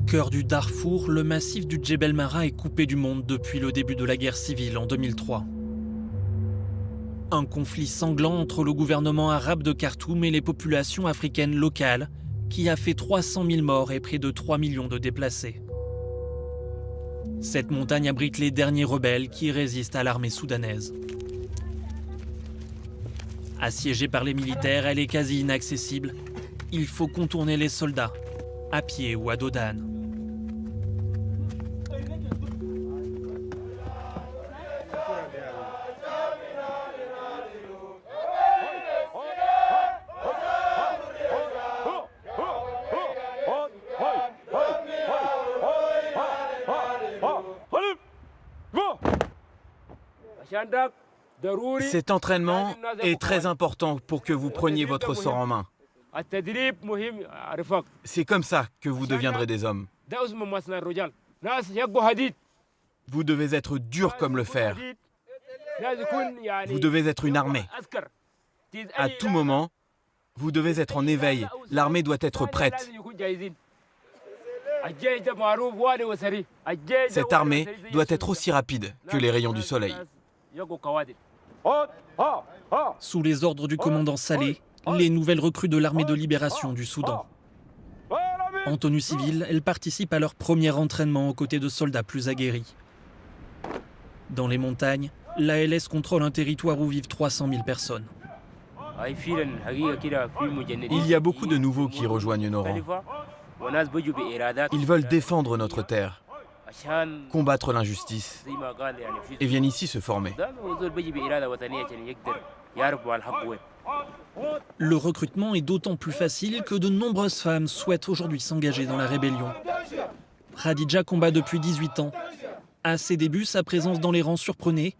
cœur du Darfour, le massif du Djebel Mara est coupé du monde depuis le début de la guerre civile en 2003. Un conflit sanglant entre le gouvernement arabe de Khartoum et les populations africaines locales qui a fait 300 000 morts et près de 3 millions de déplacés. Cette montagne abrite les derniers rebelles qui résistent à l'armée soudanaise. Assiégée par les militaires, elle est quasi inaccessible. Il faut contourner les soldats, à pied ou à dos d'âne. Cet entraînement est très important pour que vous preniez votre sort en main. C'est comme ça que vous deviendrez des hommes. Vous devez être dur comme le fer. Vous devez être une armée. À tout moment, vous devez être en éveil. L'armée doit être prête. Cette armée doit être aussi rapide que les rayons du soleil. Sous les ordres du commandant Saleh, les nouvelles recrues de l'armée de libération du Soudan. En tenue civile, elles participent à leur premier entraînement aux côtés de soldats plus aguerris. Dans les montagnes, l'ALS contrôle un territoire où vivent 300 000 personnes. Il y a beaucoup de nouveaux qui rejoignent nos rangs. Ils veulent défendre notre terre, combattre l'injustice et viennent ici se former. Le recrutement est d'autant plus facile que de nombreuses femmes souhaitent aujourd'hui s'engager dans la rébellion. Khadija combat depuis 18 ans. À ses débuts, sa présence dans les rangs surprenait.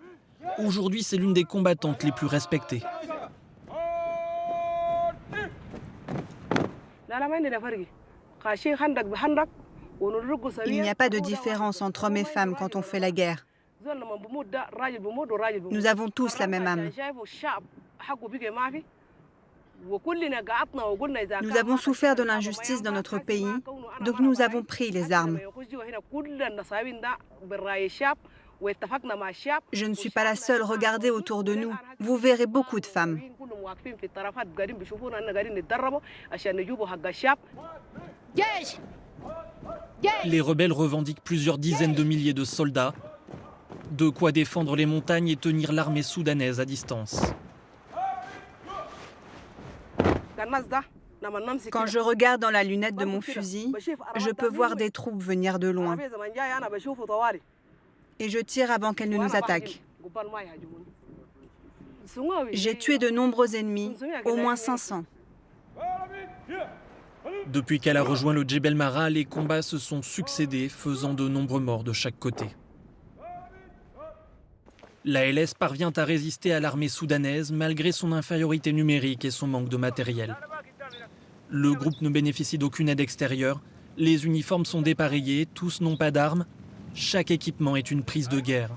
Aujourd'hui, c'est l'une des combattantes les plus respectées. Il n'y a pas de différence entre hommes et femmes quand on fait la guerre. Nous avons tous la même âme. Nous avons souffert de l'injustice dans notre pays, donc nous avons pris les armes. Je ne suis pas la seule, regardez autour de nous. Vous verrez beaucoup de femmes. Les rebelles revendiquent plusieurs dizaines de milliers de soldats. De quoi défendre les montagnes et tenir l'armée soudanaise à distance. Quand je regarde dans la lunette de mon fusil, je peux voir des troupes venir de loin. Et je tire avant qu'elles ne nous attaquent. J'ai tué de nombreux ennemis, au moins 500. Depuis qu'elle a rejoint le Djebel Mara, les combats se sont succédés, faisant de nombreux morts de chaque côté. L'ALS parvient à résister à l'armée soudanaise malgré son infériorité numérique et son manque de matériel. Le groupe ne bénéficie d'aucune aide extérieure, les uniformes sont dépareillés, tous n'ont pas d'armes, chaque équipement est une prise de guerre.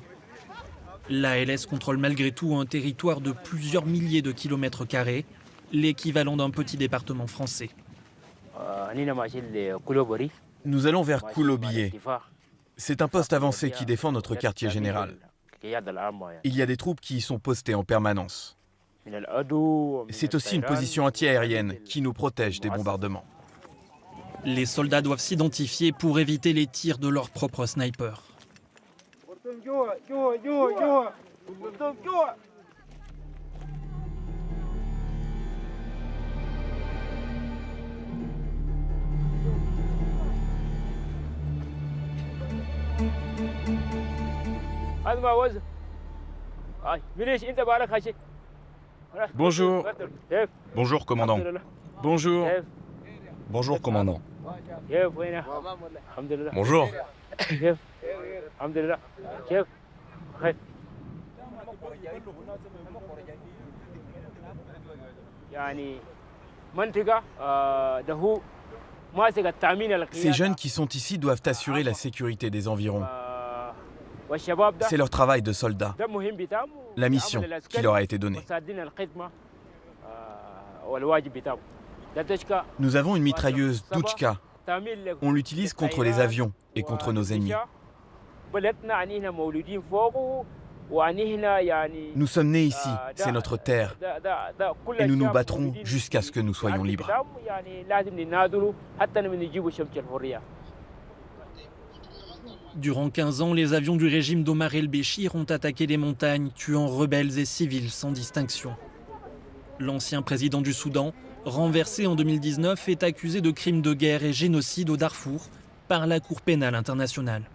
L'ALS contrôle malgré tout un territoire de plusieurs milliers de kilomètres carrés, l'équivalent d'un petit département français. Nous allons vers Koulobié. C'est un poste avancé qui défend notre quartier général. Il y a des troupes qui y sont postées en permanence. C'est aussi une position anti-aérienne qui nous protège des bombardements. Les soldats doivent s'identifier pour éviter les tirs de leurs propres snipers. Bonjour. Bonjour, commandant. Bonjour. Bonjour, commandant. Bonjour. Ces jeunes qui sont ici doivent assurer la sécurité des environs. C'est leur travail de soldat, la mission qui leur a été donnée. Nous avons une mitrailleuse Douchka On l'utilise contre les avions et contre nos ennemis. Nous sommes nés ici, c'est notre terre, et nous nous battrons jusqu'à ce que nous soyons libres. Durant 15 ans, les avions du régime d'Omar el-Béchir ont attaqué les montagnes, tuant rebelles et civils sans distinction. L'ancien président du Soudan, renversé en 2019, est accusé de crimes de guerre et génocide au Darfour par la Cour pénale internationale.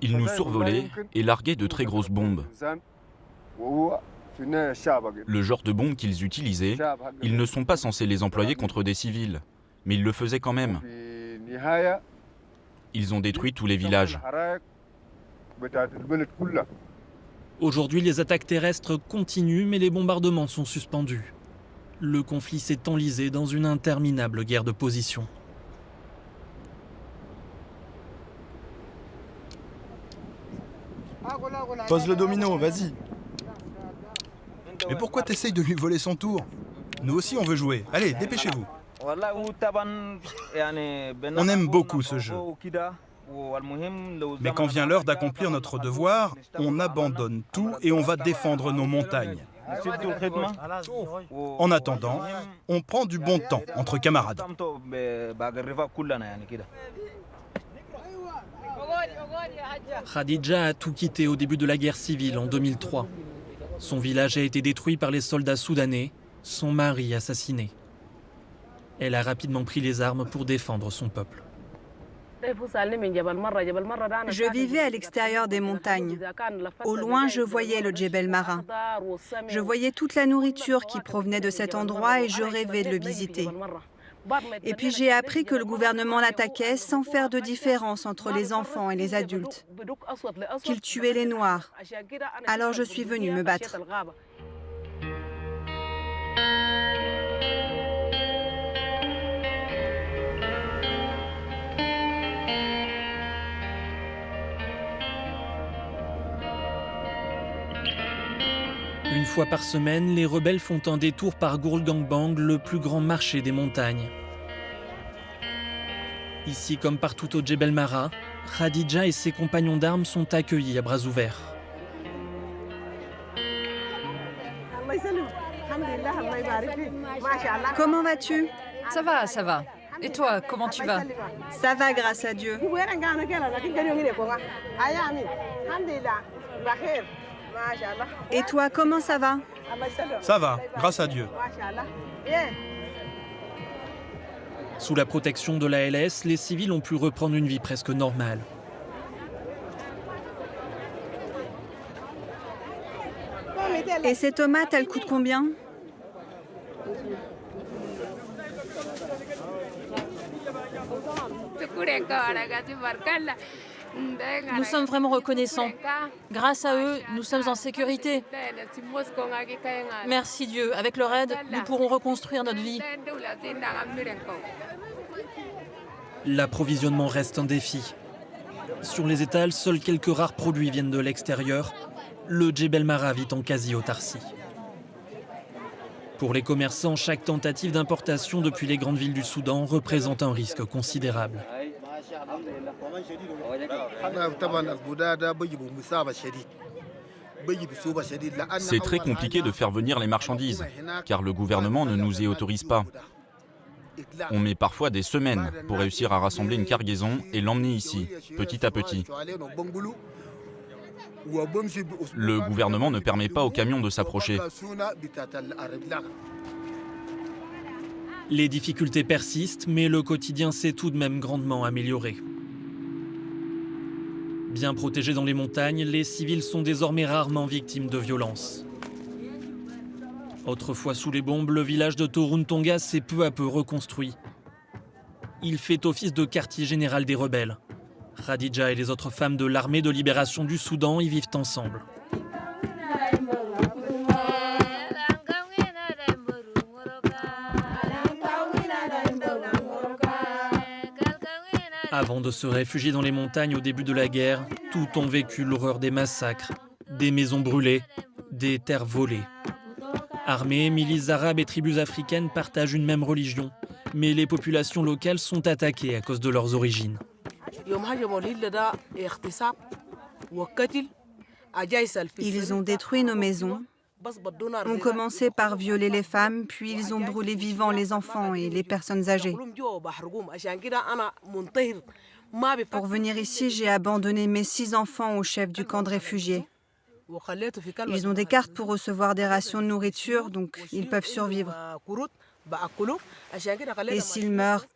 Ils nous survolaient et larguaient de très grosses bombes. Le genre de bombes qu'ils utilisaient, ils ne sont pas censés les employer contre des civils, mais ils le faisaient quand même. Ils ont détruit tous les villages. Aujourd'hui, les attaques terrestres continuent, mais les bombardements sont suspendus. Le conflit s'est enlisé dans une interminable guerre de position. Pose le domino, vas-y. Mais pourquoi t'essayes de lui voler son tour? Nous aussi on veut jouer. Allez, dépêchez-vous. On aime beaucoup ce jeu. Mais quand vient l'heure d'accomplir notre devoir, on abandonne tout et on va défendre nos montagnes. En attendant, on prend du bon temps entre camarades. Khadija a tout quitté au début de la guerre civile en 2003. Son village a été détruit par les soldats soudanais, son mari assassiné. Elle a rapidement pris les armes pour défendre son peuple. Je vivais à l'extérieur des montagnes. Au loin, je voyais le Djebel Mara. Je voyais toute la nourriture qui provenait de cet endroit et je rêvais de le visiter. Et puis j'ai appris que le gouvernement l'attaquait sans faire de différence entre les enfants et les adultes, qu'il tuait les Noirs. Alors je suis venue me battre. Une fois par semaine, les rebelles font un détour par Gourgangbang, le plus grand marché des montagnes. Ici, comme partout au Djebel Mara, Khadija et ses compagnons d'armes sont accueillis à bras ouverts. Comment vas-tu? Ça va, ça va. Et toi, comment tu vas? Ça va, grâce à Dieu. Et toi, comment ça va? Ça va, grâce à Dieu. Sous la protection de la LS, les civils ont pu reprendre une vie presque normale. Et ces tomates, elles coûtent combien? Nous sommes vraiment reconnaissants. Grâce à eux, nous sommes en sécurité. Merci Dieu. Avec leur aide, nous pourrons reconstruire notre vie. L'approvisionnement reste un défi. Sur les étals, seuls quelques rares produits viennent de l'extérieur. Le Djebel Mara vit en quasi-autarcie. Pour les commerçants, chaque tentative d'importation depuis les grandes villes du Soudan représente un risque considérable. C'est très compliqué de faire venir les marchandises, car le gouvernement ne nous y autorise pas. On met parfois des semaines pour réussir à rassembler une cargaison et l'emmener ici, petit à petit. Le gouvernement ne permet pas aux camions de s'approcher. Les difficultés persistent, mais le quotidien s'est tout de même grandement amélioré. Bien protégés dans les montagnes, les civils sont désormais rarement victimes de violences. Autrefois sous les bombes, le village de Toruntonga s'est peu à peu reconstruit. Il fait office de quartier général des rebelles. Khadija et les autres femmes de l'armée de libération du Soudan y vivent ensemble. Avant de se réfugier dans les montagnes au début de la guerre, tout ont vécu l'horreur des massacres, des maisons brûlées, des terres volées. Armées, milices arabes et tribus africaines partagent une même religion, mais les populations locales sont attaquées à cause de leurs origines. Ils ont détruit nos maisons, ont commencé par violer les femmes, puis ils ont brûlé vivants les enfants et les personnes âgées. Pour venir ici, j'ai abandonné mes 6 enfants au chef du camp de réfugiés. Ils ont des cartes pour recevoir des rations de nourriture, donc ils peuvent survivre. Et s'ils meurent,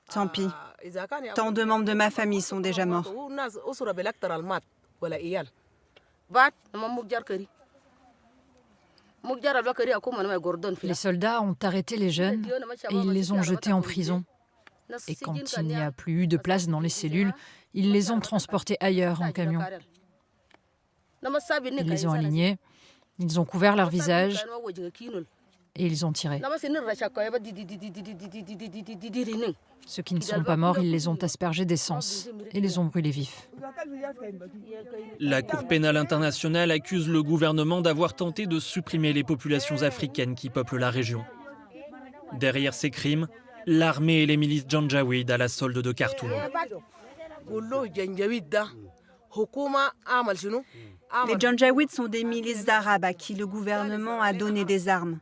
tant pis. Tant de membres de ma famille sont déjà morts. Les soldats ont arrêté les jeunes et ils les ont jetés en prison. Et quand il n'y a plus eu de place dans les cellules, ils les ont transportés ailleurs en camion. Ils les ont alignés, ils ont couvert leur visage et ils ont tiré. Ceux qui ne sont pas morts, ils les ont aspergés d'essence et les ont brûlés vifs. La Cour pénale internationale accuse le gouvernement d'avoir tenté de supprimer les populations africaines qui peuplent la région. Derrière ces crimes, l'armée et les milices Janjaweed à la solde de Khartoum. Les Janjaweed sont des milices arabes à qui le gouvernement a donné des armes.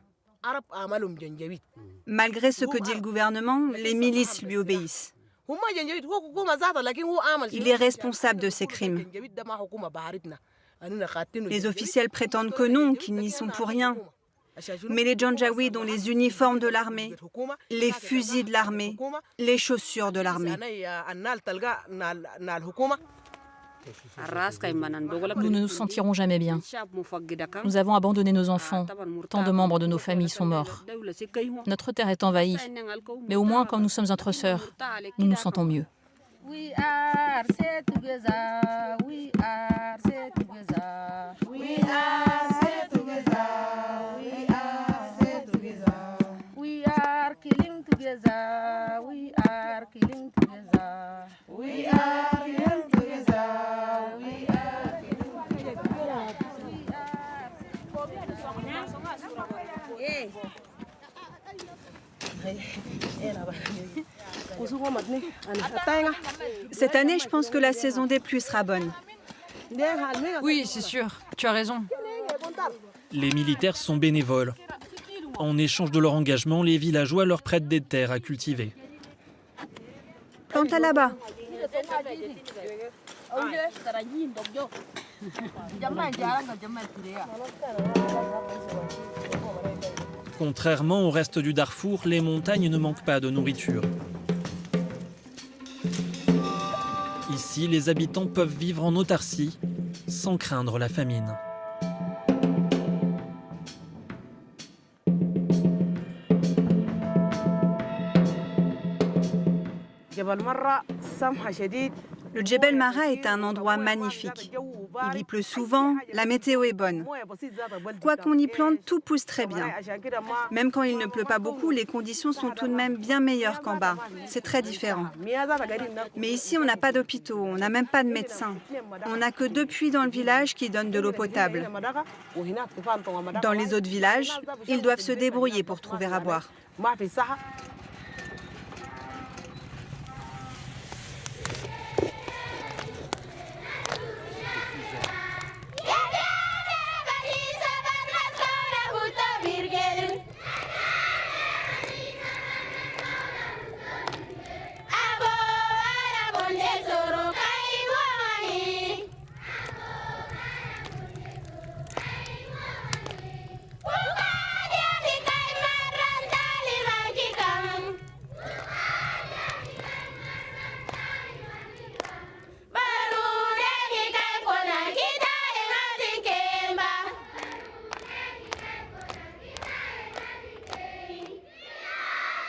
Malgré ce que dit le gouvernement, les milices lui obéissent. Il est responsable de ces crimes. Les officiels prétendent que non, qu'ils n'y sont pour rien. Mais les Janjaweed ont les uniformes de l'armée, les fusils de l'armée, les chaussures de l'armée. Nous ne nous sentirons jamais bien. Nous avons abandonné nos enfants. Tant de membres de nos familles sont morts. Notre terre est envahie. Mais au moins, quand nous sommes entre sœurs, nous nous sentons mieux. Cette année, je pense que la saison des pluies sera bonne. Oui, c'est sûr. Tu as raison. Les militaires sont bénévoles. En échange de leur engagement, les villageois leur prêtent des terres à cultiver. Plante là-bas. Contrairement au reste du Darfour, les montagnes ne manquent pas de nourriture. Ici, les habitants peuvent vivre en autarcie sans craindre la famine. Le Djebel Mara est un endroit magnifique. Il y pleut souvent, la météo est bonne. Quoi qu'on y plante, tout pousse très bien. Même quand il ne pleut pas beaucoup, les conditions sont tout de même bien meilleures qu'en bas. C'est très différent. Mais ici, on n'a pas d'hôpitaux, on n'a même pas de médecins. On n'a que 2 puits dans le village qui donnent de l'eau potable. Dans les autres villages, ils doivent se débrouiller pour trouver à boire.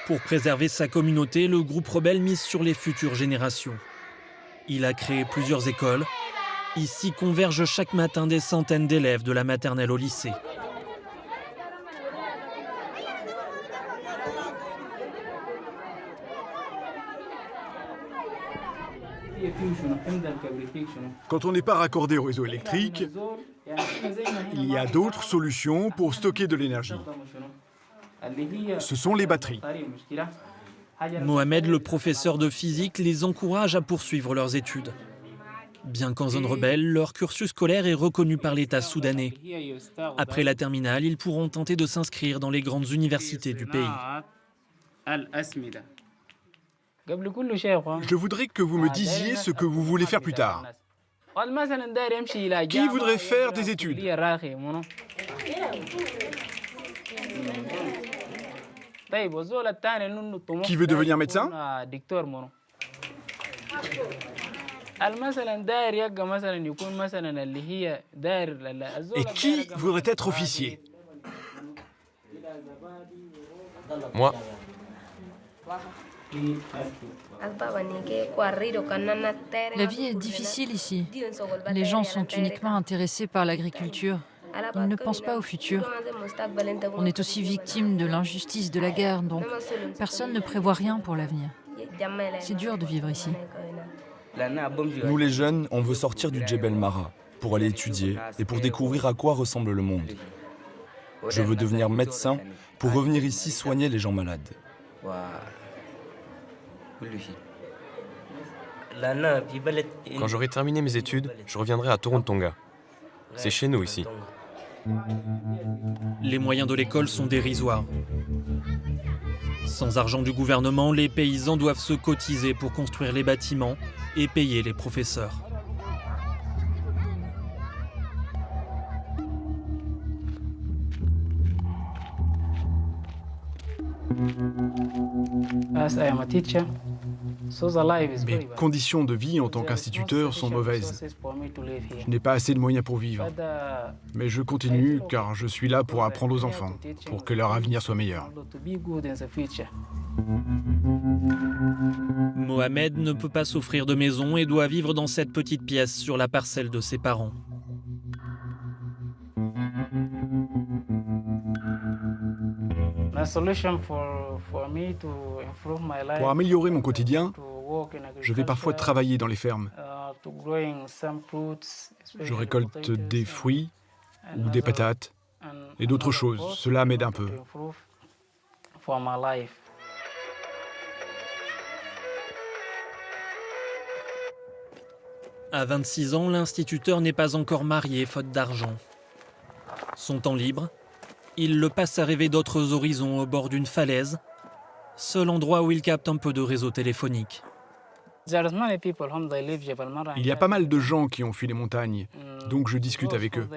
Pour préserver sa communauté, le groupe rebelle mise sur les futures générations. Il a créé plusieurs écoles. Ici convergent chaque matin des centaines d'élèves de la maternelle au lycée. Quand on n'est pas raccordé au réseau électrique, il y a d'autres solutions pour stocker de l'énergie. Ce sont les batteries. Mohamed, le professeur de physique, les encourage à poursuivre leurs études. Bien qu'en zone rebelle, leur cursus scolaire est reconnu par l'État soudanais. Après la terminale, ils pourront tenter de s'inscrire dans les grandes universités du pays. Je voudrais que vous me disiez ce que vous voulez faire plus tard. Qui voudrait faire des études? Qui veut devenir médecin? Et qui voudrait être officier? Moi. La vie est difficile ici. Les gens sont uniquement intéressés par l'agriculture. Ils ne pensent pas au futur. On est aussi victime de l'injustice de la guerre, donc personne ne prévoit rien pour l'avenir. C'est dur de vivre ici. Nous les jeunes, on veut sortir du Djebel Mara pour aller étudier et pour découvrir à quoi ressemble le monde. Je veux devenir médecin pour revenir ici soigner les gens malades. Quand j'aurai terminé mes études, je reviendrai à Torontonga. C'est chez nous ici. Les moyens de l'école sont dérisoires. Sans argent du gouvernement, les paysans doivent se cotiser pour construire les bâtiments et payer les professeurs. Mes conditions de vie en tant qu'instituteur sont mauvaises. Je n'ai pas assez de moyens pour vivre. Mais je continue car je suis là pour apprendre aux enfants, pour que leur avenir soit meilleur. Mohamed ne peut pas s'offrir de maison et doit vivre dans cette petite pièce sur la parcelle de ses parents. Pour améliorer mon quotidien, je vais parfois travailler dans les fermes. Je récolte des fruits ou des patates et d'autres choses. Cela m'aide un peu. À 26 ans, l'instituteur n'est pas encore marié faute d'argent. Son temps libre, il le passe à rêver d'autres horizons au bord d'une falaise, seul endroit où il capte un peu de réseau téléphonique. Il y a pas mal de gens qui ont fui les montagnes, donc je discute avec eux.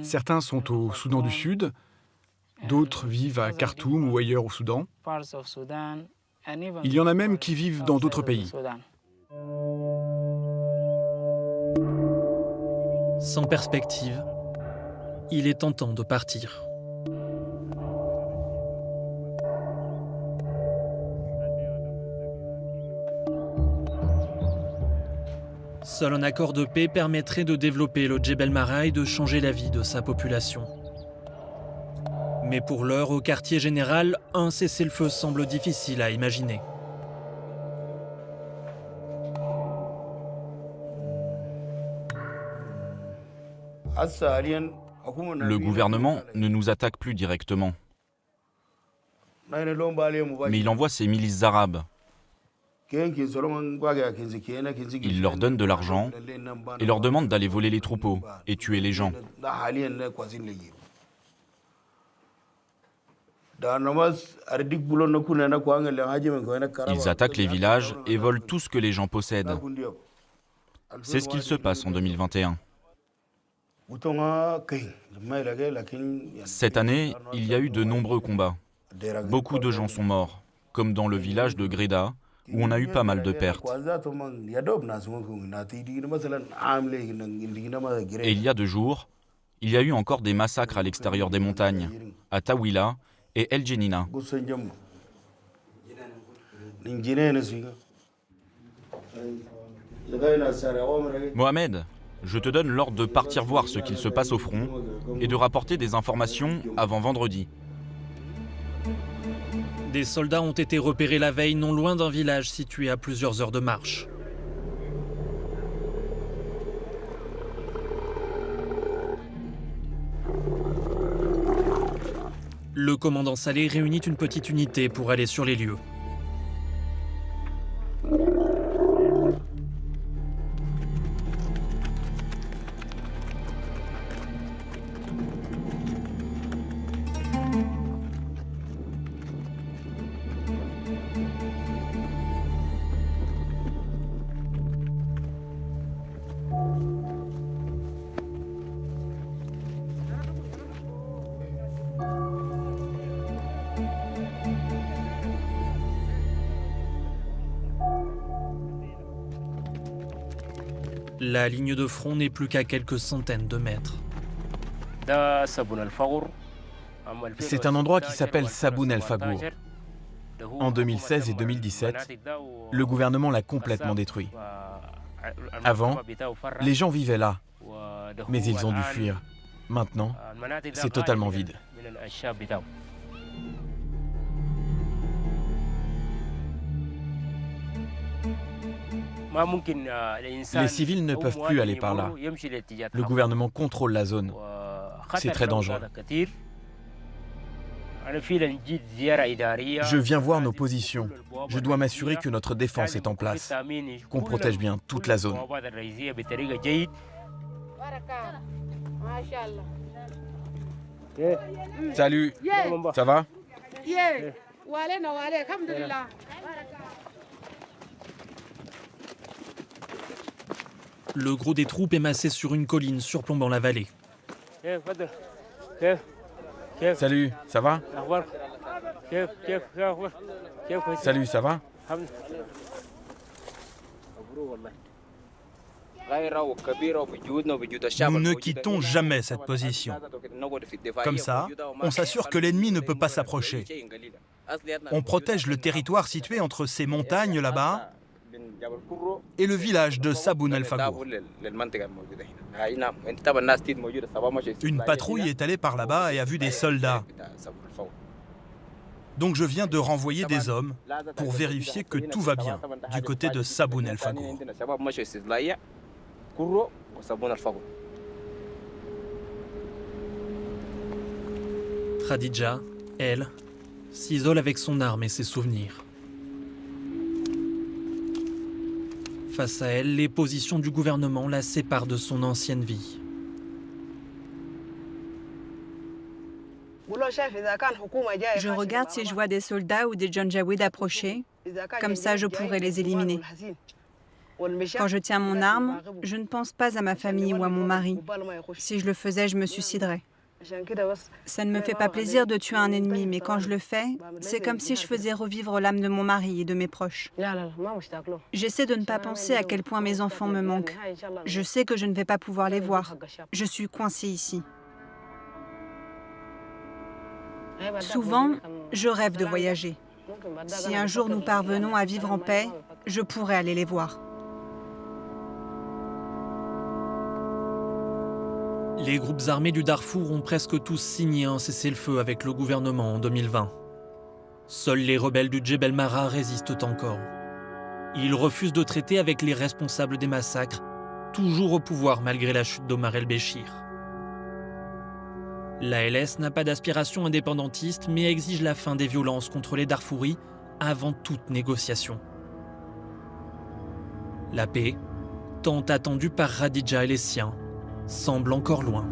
Certains sont au Soudan du Sud, d'autres vivent à Khartoum ou ailleurs au Soudan. Il y en a même qui vivent dans d'autres pays. Sans perspective, il est tentant de partir. Seul un accord de paix permettrait de développer le Djebel Mara et de changer la vie de sa population. Mais pour l'heure, au quartier général, un cessez-le-feu semble difficile à imaginer. Le gouvernement ne nous attaque plus directement. Mais il envoie ses milices arabes. Il leur donne de l'argent et leur demande d'aller voler les troupeaux et tuer les gens. Ils attaquent les villages et volent tout ce que les gens possèdent. C'est ce qu'il se passe en 2021. Cette année, il y a eu de nombreux combats. Beaucoup de gens sont morts, comme dans le village de Greda, où on a eu pas mal de pertes. Et il y a 2 jours, il y a eu encore des massacres à l'extérieur des montagnes, à Tawila et El Jenina. Mohamed, je te donne l'ordre de partir voir ce qu'il se passe au front et de rapporter des informations avant vendredi. Des soldats ont été repérés la veille non loin d'un village situé à plusieurs heures de marche. Le commandant Saleh réunit une petite unité pour aller sur les lieux. La ligne de front n'est plus qu'à quelques centaines de mètres. C'est un endroit qui s'appelle Saboun El Fagour. En 2016 et 2017, le gouvernement l'a complètement détruit. Avant, les gens vivaient là, mais ils ont dû fuir. Maintenant, c'est totalement vide. Les civils ne peuvent plus aller par là. Le gouvernement contrôle la zone. C'est très dangereux. Je viens voir nos positions. Je dois m'assurer que notre défense est en place, qu'on protège bien toute la zone. Salut, ça va? Le gros des troupes est massé sur une colline surplombant la vallée. Salut, ça va? Salut, ça va? Nous ne quittons jamais cette position. Comme ça, on s'assure que l'ennemi ne peut pas s'approcher. On protège le territoire situé entre ces montagnes là-bas et le village de Saboun El Fagour. Une patrouille est allée par là-bas et a vu des soldats. Donc je viens de renvoyer des hommes pour vérifier que tout va bien du côté de Saboun El Fagour. Khadija, elle, s'isole avec son arme et ses souvenirs. Face à elle, les positions du gouvernement la séparent de son ancienne vie. Je regarde si je vois des soldats ou des Janjaweed approcher. Comme ça, je pourrais les éliminer. Quand je tiens mon arme, je ne pense pas à ma famille ou à mon mari. Si je le faisais, je me suiciderais. Ça ne me fait pas plaisir de tuer un ennemi, mais quand je le fais, c'est comme si je faisais revivre l'âme de mon mari et de mes proches. J'essaie de ne pas penser à quel point mes enfants me manquent. Je sais que je ne vais pas pouvoir les voir. Je suis coincée ici. Souvent, je rêve de voyager. Si un jour nous parvenons à vivre en paix, je pourrais aller les voir. Les groupes armés du Darfour ont presque tous signé un cessez-le-feu avec le gouvernement en 2020. Seuls les rebelles du Djebel Mara résistent encore. Ils refusent de traiter avec les responsables des massacres, toujours au pouvoir malgré la chute d'Omar el-Béchir. L'ALS n'a pas d'aspiration indépendantiste, mais exige la fin des violences contre les Darfouris avant toute négociation. La paix, tant attendue par Khadija et les siens, semble encore loin.